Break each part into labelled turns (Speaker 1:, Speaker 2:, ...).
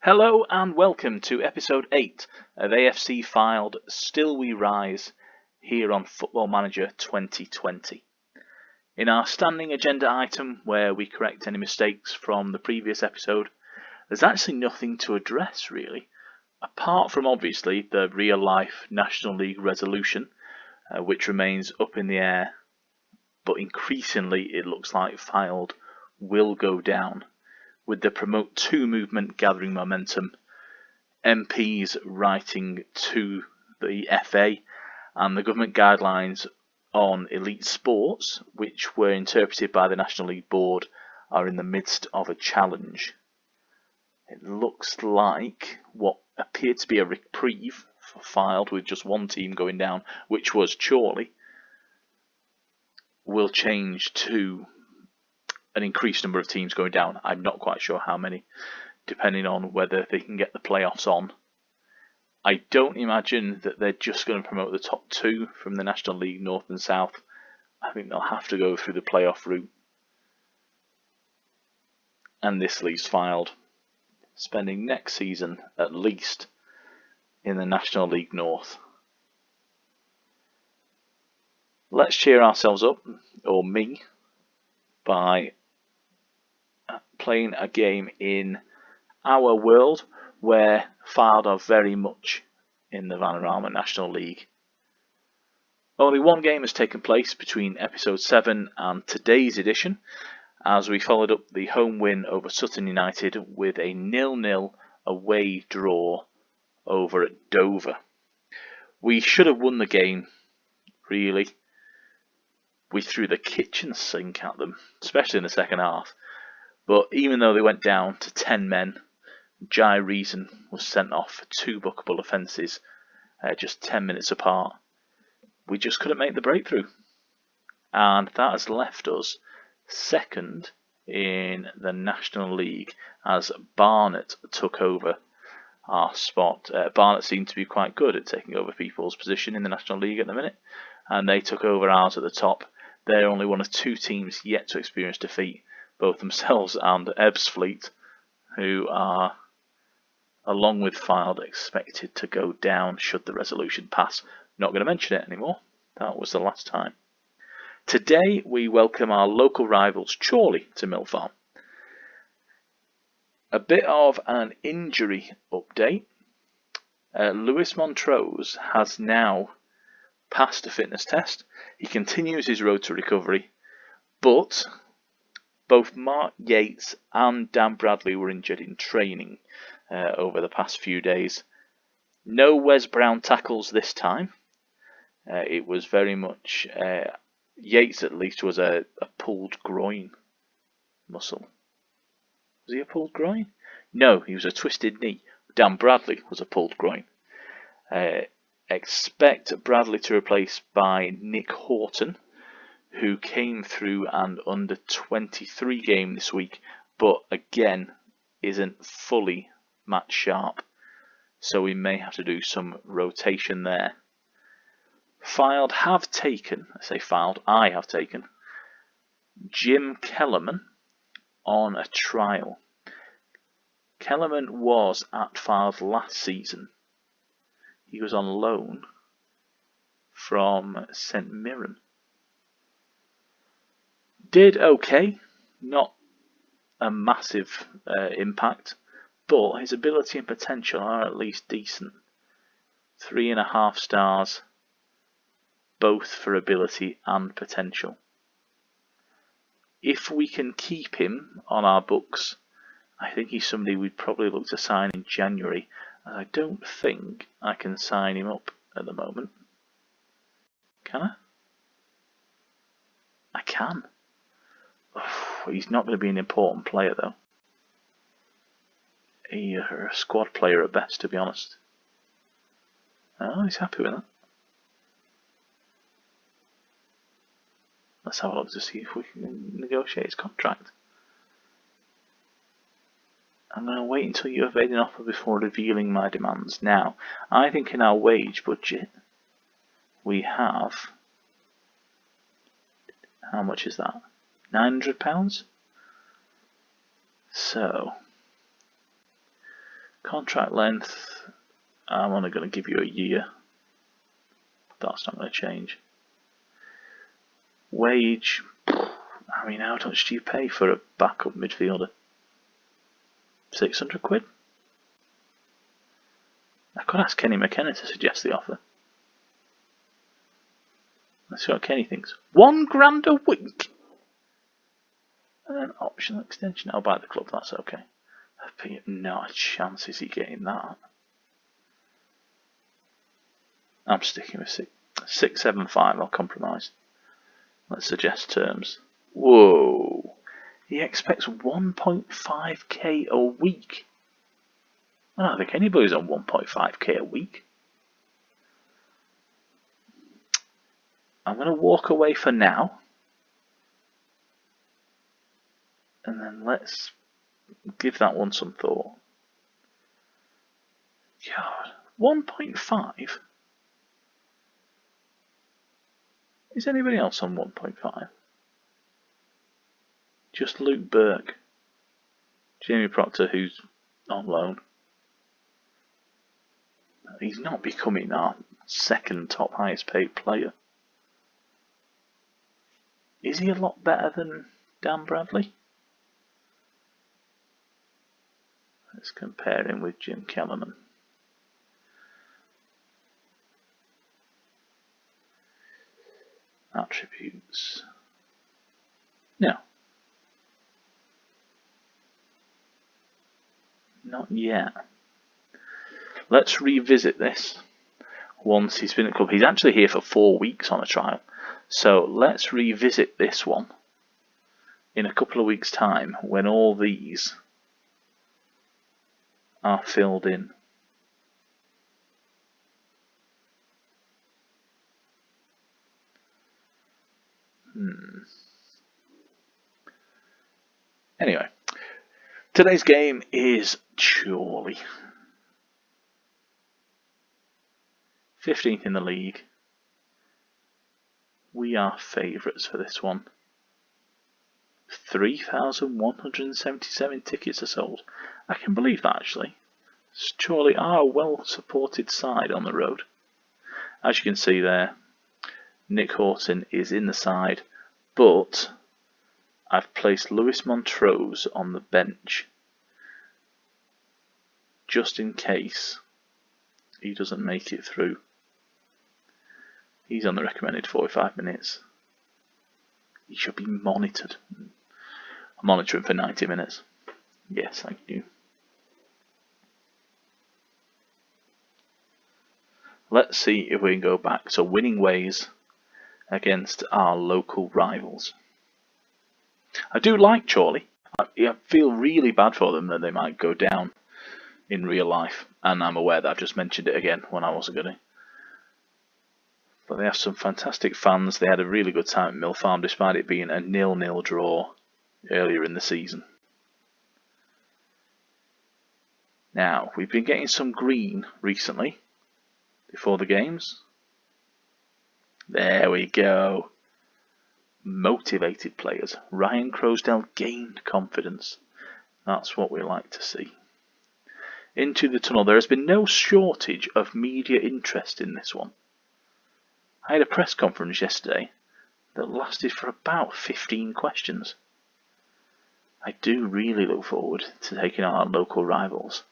Speaker 1: Hello and welcome to episode 8 of AFC FYLDE Still We Rise here on Football Manager 2020. In our standing agenda item where we correct any mistakes from the previous episode, there's actually nothing to address really, apart from obviously the real life National League resolution, which remains up in the air, but increasingly it looks like FYLDE will go down, with the Promote 2 movement gathering momentum, MPs writing to the FA, and the government guidelines on elite sports, which were interpreted by the National League Board, are in the midst of a challenge. It looks like what appeared to be a reprieve for FYLDE, with just one team going down, which was Chorley, will change to an increased number of teams going down. I'm not quite sure how many, depending on whether they can get the playoffs on. I don't imagine that they're just going to promote the top 2 from the National League North and South. I think they'll have to go through the playoff route. And this leaves FYLDE spending next season at least in the National League North. Let's cheer ourselves up, or me, by playing a game in our world where FYLDE are very much in the Vanarama National League. Only one game has taken place between episode 7 and today's edition, as we followed up the home win over Sutton United with a 0-0 away draw over at Dover. We should have won the game, really. We threw the kitchen sink at them, especially in the second half. But even though they went down to 10 men, Jai Reason was sent off for 2 bookable offences just 10 minutes apart. We just couldn't make the breakthrough. And that has left us second in the National League as Barnet took over our spot. Barnet seemed to be quite good at taking over people's position in the National League at the minute, and they took over ours at the top. They're only one of 2 teams yet to experience defeat, both themselves and Ebbsfleet, who are, along with FYLDE, expected to go down should the resolution pass. Not going to mention it anymore. That was the last time. Today we welcome our local rivals Chorley to Mill Farm. A bit of an injury update. Lewis Montrose has now passed a fitness test. He continues his road to recovery, but both Mark Yates and Dan Bradley were injured in training over the past few days. No Wes Brown tackles this time. It was very much, Yates at least was a pulled groin muscle. Was he a pulled groin? No, he was a twisted knee. Dan Bradley was a pulled groin. Expect Bradley to replace by Nick Horton, who came through an under-23 game this week, but again isn't fully match sharp, so we may have to do some rotation there. FYLDE have taken, I have taken Jim Kellerman on a trial. Kellerman was at FYLDE last season. He was on loan from St Mirren. Did okay, not a massive impact, but his ability and potential are at least decent. 3.5 stars, both for ability and potential. If we can keep him on our books, I think he's somebody we'd probably look to sign in January, and I don't think I can sign him up at the moment. Can I? I can. He's not going to be an important player though. He's a squad player at best, to be honest. Oh, he's happy with that. Let's have a look to see if we can negotiate his contract. I'm going to wait until you have made an offer before revealing my demands. Now, I think in our wage budget, we have... How much is that? £900? So, Contract length, I'm only going to give you a year. That's not going to change. Wage, I mean, how much do you pay for a backup midfielder? 600 quid? I could ask Kenny McKenna to suggest the offer. Let's see what Kenny thinks. £1 a week? And an optional extension. I'll buy the club, that's okay. Not a chance is he getting that. I'm sticking with 675, I'll compromise. Let's suggest terms. Whoa! He expects 1.5k a week. I don't think anybody's on 1.5k a week. I'm going to walk away for now. And then let's give that one some thought. God, 1.5? Is anybody else on 1.5? Just Luke Burke. Jamie Proctor, who's on loan. He's not becoming our second top highest paid player. Is he a lot better than Dan Bradley? Let's compare him with Jim Kellerman. Attributes. No. Not yet. Let's revisit this once he's been at the club. He's actually here for 4 weeks on a trial. So let's revisit this one in a couple of weeks' time when all these are filled in. Anyway, today's game is Chorley. 15th in the league. We are favourites for this one. 3,177 tickets are sold. I can believe that actually. Chorley are a well supported side on the road. As you can see there, Nick Horton is in the side, but I've placed Lewis Montrose on the bench just in case he doesn't make it through. He's on the recommended 45 minutes. He should be monitored. I'll monitor him for 90 minutes. Yes, thank you. Let's see if we can go back to winning ways against our local rivals. I do like Chorley. I feel really bad for them that they might go down in real life, and I'm aware that I've just mentioned it again when I wasn't going to. But they have some fantastic fans. They had a really good time at Mill Farm despite it being a 0-0 draw earlier in the season. Now, we've been getting some green recently before the games. There we go. Motivated players. Ryan Crosdale gained confidence. That's what we like to see. Into the tunnel. There has been no shortage of media interest in this one. I had a press conference yesterday that lasted for about 15 questions. I do really look forward to taking on our local rivals.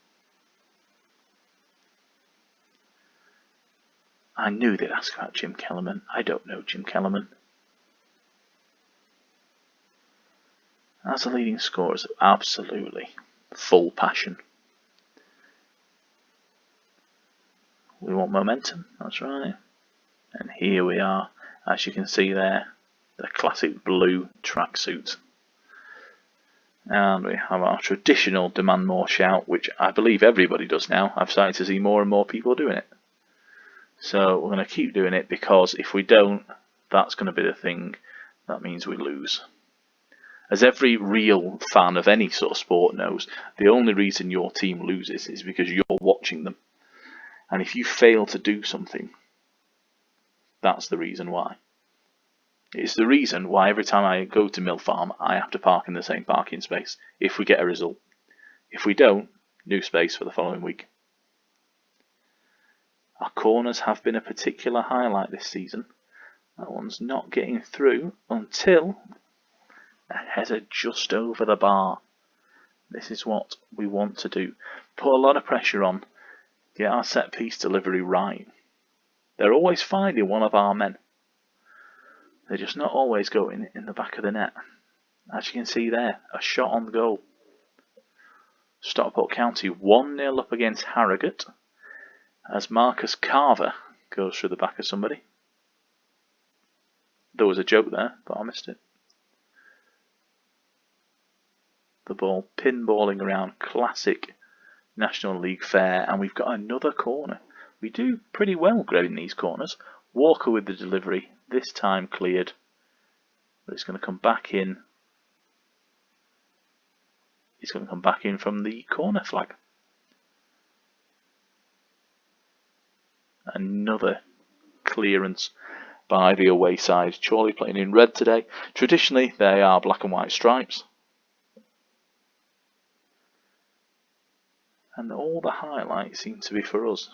Speaker 1: I knew they'd ask about Jim Kellerman. I don't know Jim Kellerman. As a leading scorer, absolutely full passion. We want momentum, that's right. And here we are, as you can see there, the classic blue tracksuit. And we have our traditional demand more shout, which I believe everybody does now. I've started to see more and more people doing it. So we're going to keep doing it, because if we don't, that's going to be the thing that means we lose. As every real fan of any sort of sport knows, the only reason your team loses is because you're watching them. And if you fail to do something, that's the reason why. It's the reason why every time I go to Mill Farm, I have to park in the same parking space if we get a result. If we don't, new space for the following week. Our corners have been a particular highlight this season. That one's not getting through until a header just over the bar. This is what we want to do. Put a lot of pressure on. Get our set piece delivery right. They're always finding one of our men. They're just not always going in the back of the net. As you can see there, a shot on goal. Stockport County 1-0 up against Harrogate as Marcus Carver goes through the back of somebody. There was a joke there, but I missed it. The ball pinballing around, classic National League fare, and we've got another corner. We do pretty well grabbing these corners. Walker with the delivery, this time cleared. But it's going to come back in. It's going to come back in from the corner flag. Another clearance by the away side. Chorley playing in red today. Traditionally, they are black and white stripes. And all the highlights seem to be for us.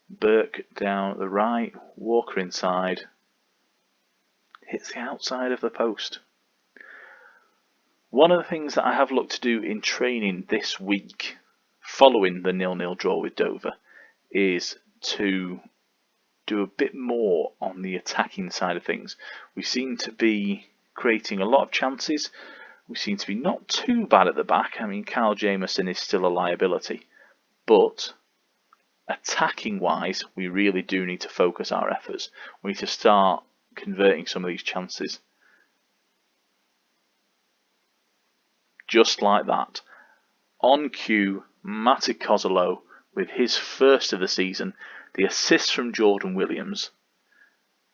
Speaker 1: Burke down the right, Walker inside. Hits the outside of the post. One of the things that I have looked to do in training this week, following the 0-0 draw with Dover, is to do a bit more on the attacking side of things. We seem to be creating a lot of chances. We seem to be not too bad at the back. I mean, Kyle Jameson is still a liability. But attacking wise, we really do need to focus our efforts. We need to start converting some of these chances. Just like that. On cue, Matty Kozolo with his first of the season. The assist from Jordan Williams.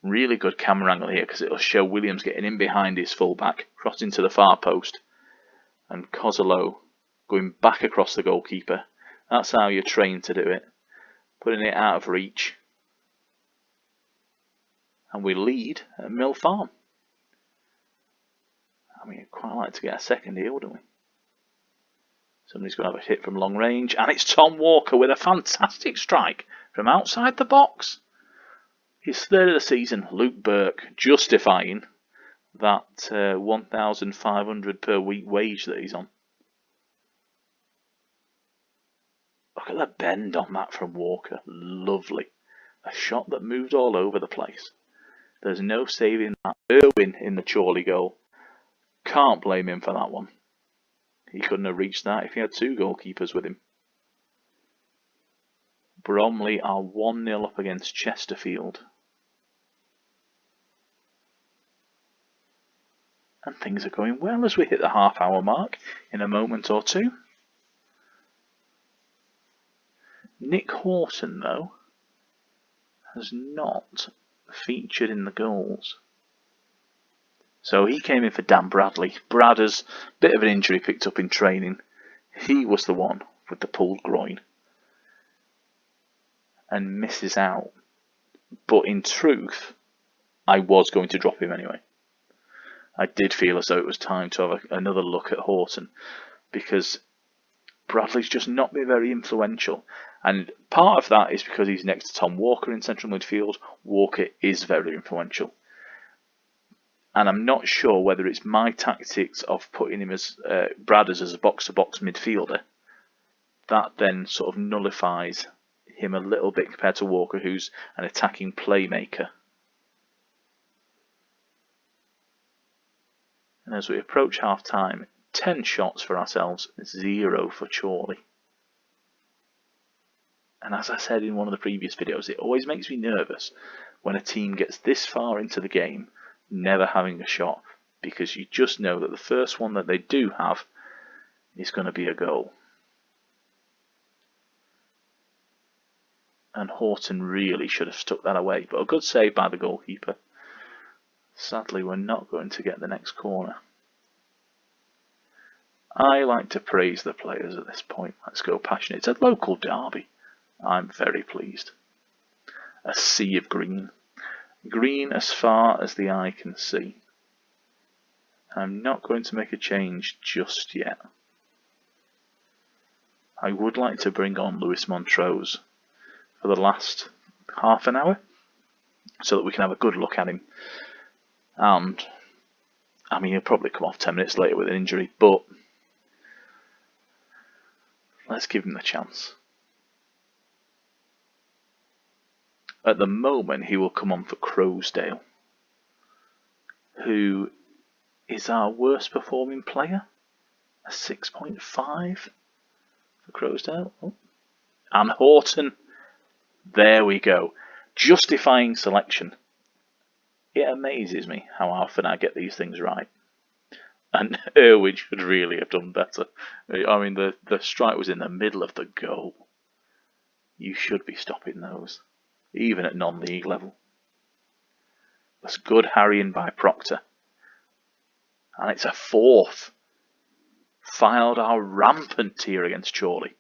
Speaker 1: Really good camera angle here because it'll show Williams getting in behind his fullback, crossing to the far post. And Kozolo going back across the goalkeeper. That's how you're trained to do it. Putting it out of reach. And we lead at Mill Farm. I mean, I'd quite like to get a second here, wouldn't we? Somebody's going to have a hit from long range. And it's Tom Walker with a fantastic strike from outside the box. His third of the season, Luke Burke, justifying that 1,500 per week wage that he's on. Look at the bend on that from Walker. Lovely. A shot that moved all over the place. There's no saving that. Irwin in the Chorley goal. Can't blame him for that one. He couldn't have reached that if he had two goalkeepers with him. Bromley are 1-0 up against Chesterfield. And things are going well as we hit the half-hour mark in a moment or two. Nick Horton, though, has not featured in the goals. So he came in for Dan Bradley. Brad has a bit of an injury picked up in training. He was the one with the pulled groin. And misses out. But in truth, I was going to drop him anyway. I did feel as though it was time to have another look at Horton. Because Bradley's just not been very influential. And part of that is because he's next to Tom Walker in central midfield. Walker is very influential. And I'm not sure whether it's my tactics of putting him as Brad as a box-to-box midfielder that then sort of nullifies him a little bit compared to Walker, who's an attacking playmaker. And as we approach half-time, 10 shots for ourselves, 0 for Chorley. And as I said in one of the previous videos, it always makes me nervous when a team gets this far into the game never having a shot, because you just know that the first one that they do have is going to be a goal. And Horton really should have stuck that away, but a good save by the goalkeeper. Sadly, we're not going to get the next corner. I like to praise the players at this point. Let's go passionate. It's a local derby. I'm very pleased. A sea of green. Green as far as the eye can see. I'm not going to make a change just yet. I would like to bring on Lewis Montrose for the last half an hour so that we can have a good look at him. And I mean, he'll probably come off 10 minutes later with an injury, but let's give him the chance. At the moment, he will come on for Crowsdale, who is our worst performing player. A 6.5 for Crowsdale. Oh. And Horton. There we go. Justifying selection. It amazes me how often I get these things right. And Irwin should really have done better. I mean, the strike was in the middle of the goal. You should be stopping those, even at non-league level. That's good harrying by Proctor. And it's a fourth. FYLDE are rampant here against Chorley.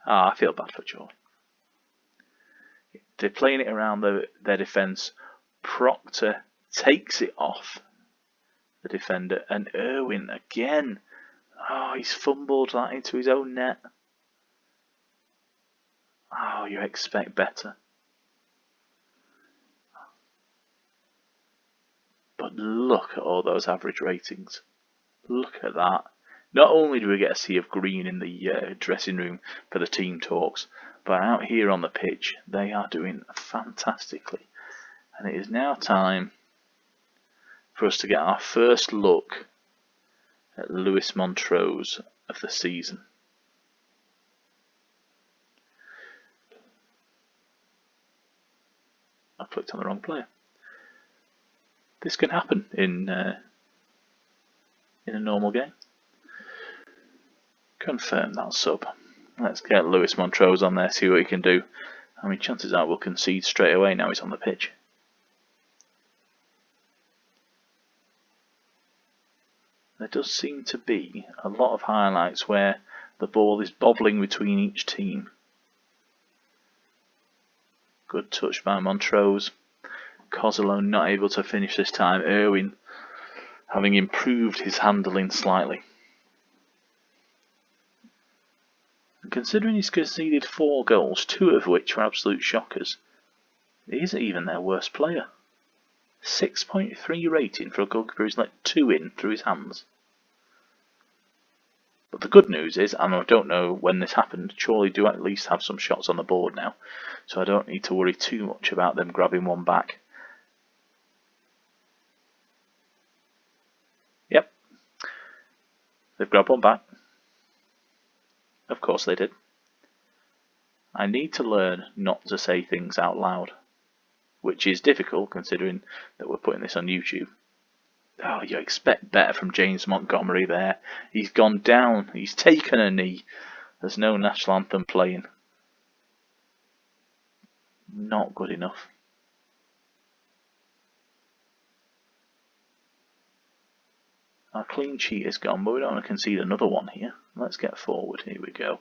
Speaker 1: I feel bad for Chorley. They're playing it around their defence. Proctor takes it off the defender, and Irwin again. Oh, he's fumbled that into his own net. Oh, you expect better. But look at all those average ratings. Look at that. Not only do we get a sea of green in the dressing room for the team talks, but out here on the pitch, they are doing fantastically. And it is now time for us to get our first look at Lewis Montrose of the season. I clicked on the wrong player. This can happen in a normal game. Confirm that sub. Let's get Lewis Montrose on there, see what he can do. I mean, chances are we'll concede straight away now he's on the pitch. There does seem to be a lot of highlights where the ball is bobbling between each team. Good touch by Montrose. Kozolo not able to finish this time. Irwin having improved his handling slightly. And considering he's conceded 4 goals, 2 of which were absolute shockers, he isn't even their worst player. 6.3 rating for a goalkeeper who's let 2 in through his hands. But the good news is, and I don't know when this happened, Chorley do at least have some shots on the board now, so I don't need to worry too much about them grabbing one back. Yep, they've grabbed one back. Of course they did. I need to learn not to say things out loud, which is difficult considering that we're putting this on YouTube. Oh, you expect better from James Montgomery there. He's gone down. He's taken a knee. There's no national anthem playing. Not good enough. Our clean sheet is gone, but we don't want to concede another one here. Let's get forward. Here we go.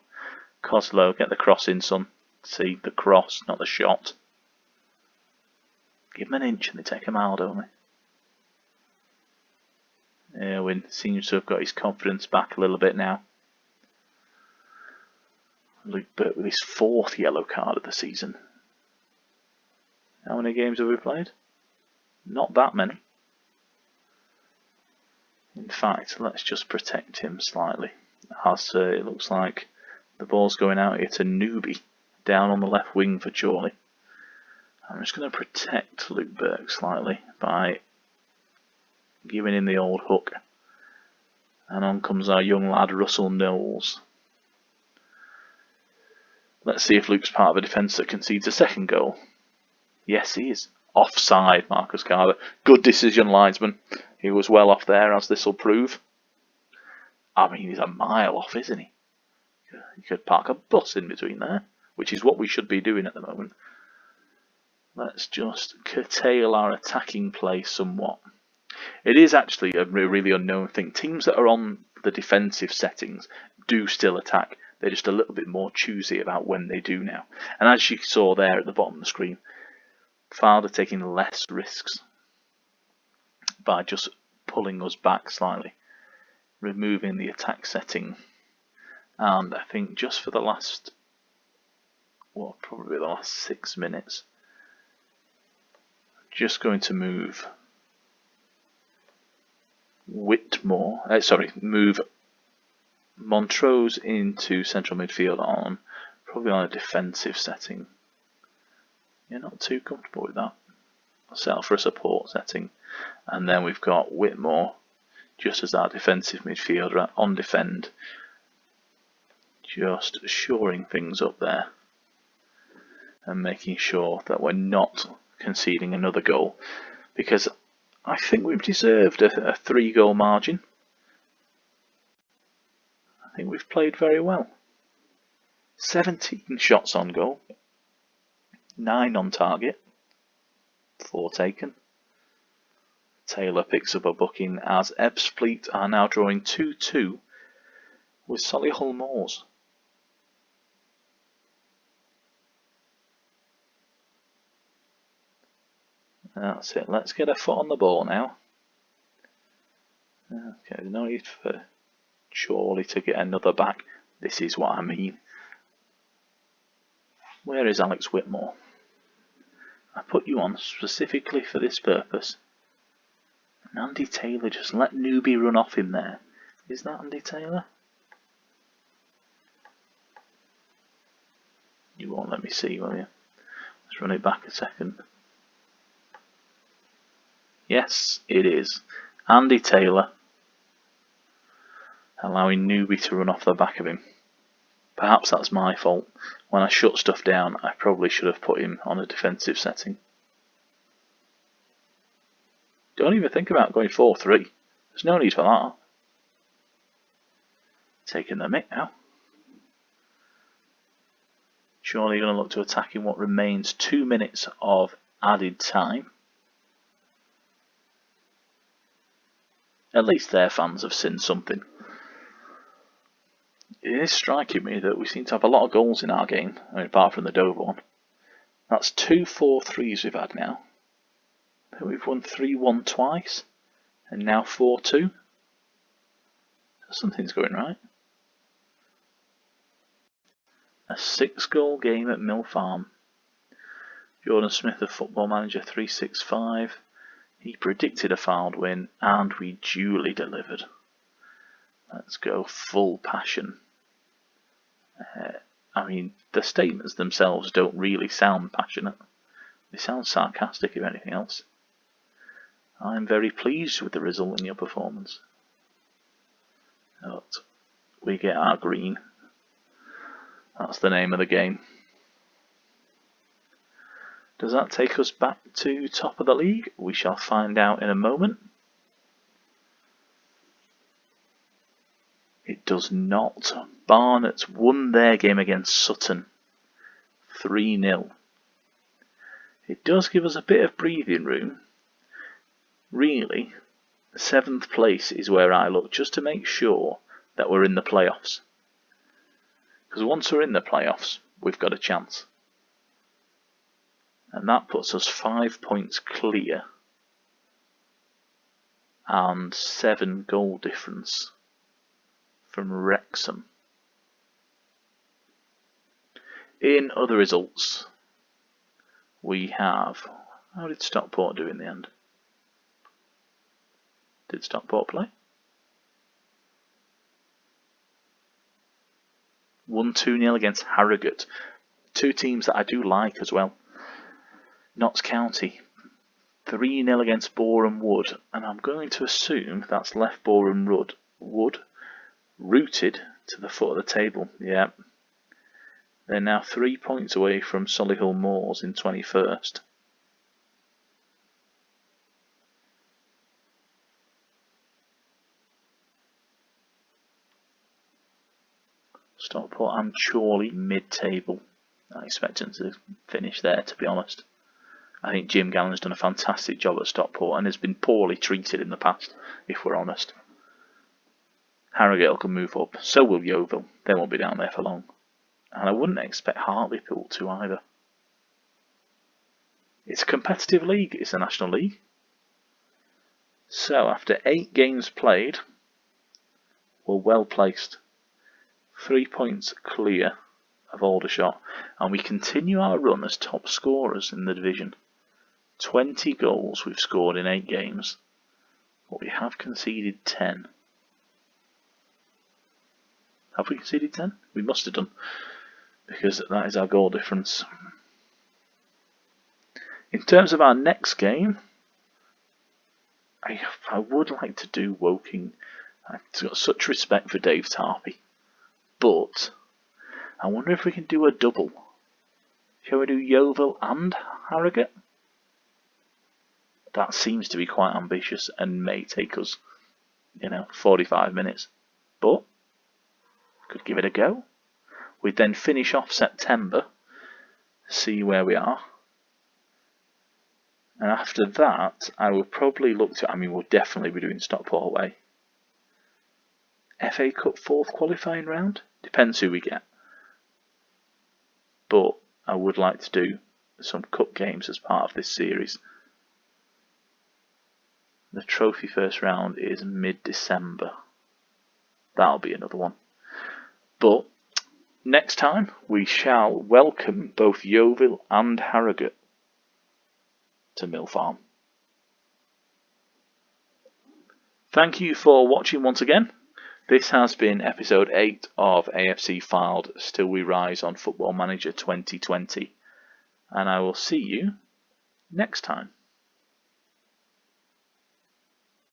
Speaker 1: Kozolo, get the cross in, son. See, the cross, not the shot. Give them an inch and they take a mile, don't they? Irwin seems to have got his confidence back a little bit now. Luke Burke with his 4th yellow card of the season. How many games have we played? Not that many. In fact, let's just protect him slightly. As it looks like the ball's going out here to Newby, down on the left wing for Chorley. I'm just going to protect Luke Burke slightly by giving him the old hook. And on comes our young lad Russell Knowles. Let's see if Luke's part of a defence that concedes a 2nd goal. Yes, he is. Offside, Marcus Carver. Good decision, linesman. He was well off there, as this will prove. I mean, he's a mile off, isn't he? You could park a bus in between there, which is what we should be doing at the moment. Let's just curtail our attacking play somewhat. It is actually a really unknown thing. Teams that are on the defensive settings do still attack. They're just a little bit more choosy about when they do now. And as you saw there at the bottom of the screen, FYLDE are taking less risks by just pulling us back slightly, removing the attack setting And I think just for the last, well, probably the last 6 minutes, just going to move move Montrose into central midfield probably on a defensive setting. You're not too comfortable with that. I'll settle for a support setting. And then we've got Whitmore just as our defensive midfielder on defend. Just shoring things up there and making sure that we're not conceding another goal, because I think we've deserved a 3-goal margin. I think we've played very well. 17 shots on goal, 9 on target, 4 taken. Taylor picks up a booking as Ebbsfleet are now drawing 2-2 with Solihull Moors. That's it, let's get a foot on the ball now. Okay, no need for Chorley to get another back. This is what I mean. Where is Alex Whitmore? I put you on specifically for this purpose. And Andy Taylor just let Newbie run off him there. Is that Andy Taylor? You won't let me see, will you? Let's run it back a second. Yes, it is. Andy Taylor allowing Newbie to run off the back of him. Perhaps that's my fault. When I shut stuff down, I probably should have put him on a defensive setting. Don't even think about going 4-3. There's no need for that. Taking the mick now. Surely going to look to attack in what remains 2 minutes of added time. At least their fans have seen something. It is striking me that we seem to have a lot of goals in our game, I mean, apart from the Dover one. That's 2 4-3s we've had now. Then we've won 3-1 twice, and now 4-2. Something's going right. A 6-goal game at Mill Farm. Jordan Smith of Football Manager 365. He predicted a FYLDE win, and we duly delivered. Let's go full passion. I mean, the statements themselves don't really sound passionate. They sound sarcastic, if anything else. I'm very pleased with the result in your performance. But we get our green. That's the name of the game. Does that take us back to top of the league? We shall find out in a moment. It does not. Barnet won their game against Sutton 3-0. It does give us a bit of breathing room. Really, 7th place is where I look, just to make sure that we're in the playoffs. Because once we're in the playoffs, we've got a chance. And that puts us 5 points clear and 7 goal difference from Wrexham. In other results, we have... How did Stockport do in the end? Did Stockport play? Won 2-0 against Harrogate. 2 teams that I do like as well. Notts County 3-0 against Boreham Wood, and I'm going to assume that's left Boreham Wood rooted to the foot of the table. Yeah, they're now 3 points away from Solihull Moors in 21st. Stockport and Chorley mid-table. I expect them to finish there, to be honest. I think Jim Gallen's done a fantastic job at Stockport and has been poorly treated in the past, if we're honest. Harrogate can move up, so will Yeovil. They won't be down there for long. And I wouldn't expect Hartlepool to either. It's a competitive league, it's a national league. So after 8 games played, we're well placed. 3 points clear of Aldershot, and we continue our run as top scorers in the division. 20 goals we've scored in 8 games, but we have conceded 10. Have we conceded 10? We must have done, because that is our goal difference. In terms of our next game, I would like to do Woking. I've got such respect for Dave Tarpey, but I wonder if we can do a double. Shall we do Yeovil and Harrogate? That seems to be quite ambitious and may take us, 45 minutes. But could give it a go. We'd then finish off September, see where we are. And after that, I would probably look to, we'll definitely be doing Stockport away. FA Cup 4th qualifying round? Depends who we get. But I would like to do some cup games as part of this series. The trophy first round is mid-December. That'll be another one. But next time we shall welcome both Yeovil and Harrogate to Mill Farm. Thank you for watching once again. This has been episode 8 of AFC FYLDE Still We Rise on Football Manager 2020. And I will see you next time.